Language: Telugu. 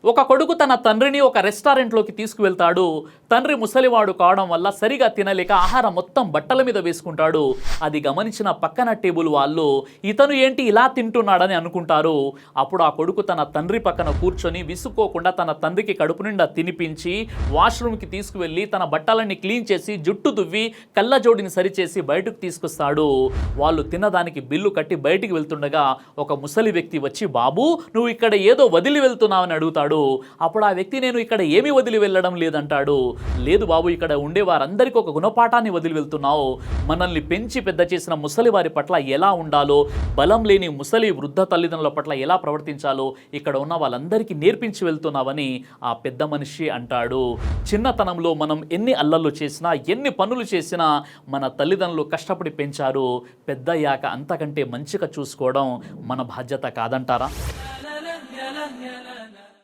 ఒక కొడుకు తన తండ్రిని ఒక రెస్టారెంట్లోకి తీసుకువెళ్తాడు. తండ్రి ముసలివాడు కావడం వల్ల సరిగా తినలేక ఆహారం మొత్తం బట్టల మీద వేసుకుంటాడు. అది గమనించిన పక్కన టేబుల్ వాళ్ళు ఇతను ఏంటి ఇలా తింటున్నాడని అనుకుంటారు. అప్పుడు ఆ కొడుకు తన తండ్రి పక్కన కూర్చొని విసుక్కోకుండా తన తండ్రికి కడుపు నిండా తినిపించి వాష్రూమ్కి తీసుకువెళ్ళి తన బట్టలన్నీ క్లీన్ చేసి జుట్టు దువ్వి కళ్ళజోడిని సరిచేసి బయటకు తీసుకొస్తాడు. వాళ్ళు తినదానికి బిల్లు కట్టి బయటికి వెళ్తుండగా ఒక ముసలి వ్యక్తి వచ్చి, బాబు నువ్వు ఇక్కడ ఏదో వదిలి వెళ్తున్నావని అడుగుతాడు. అప్పుడు ఆ వ్యక్తి, నేను ఇక్కడ ఏమీ వదిలి వెళ్ళడం లేదంటాడు. లేదు బాబు, ఇక్కడ ఉండే వారందరికీ ఒక గుణపాఠాన్ని వదిలి వెళ్తున్నావు. మనల్ని పెంచి పెద్ద చేసిన ముసలి వారి పట్ల ఎలా ఉండాలో, బలం లేని ముసలి వృద్ధ తల్లిదండ్రుల పట్ల ఎలా ప్రవర్తించాలో ఇక్కడ ఉన్న వాళ్ళందరికీ నేర్పించి వెళ్తున్నావని ఆ పెద్ద మనిషి అంటాడు. చిన్నతనంలో మనం ఎన్ని అల్లర్లు చేసినా, ఎన్ని పనులు చేసినా మన తల్లిదండ్రులు కష్టపడి పెంచారు. పెద్దయ్యాక అంతకంటే మంచిగా చూసుకోవడం మన బాధ్యత కాదంటారా?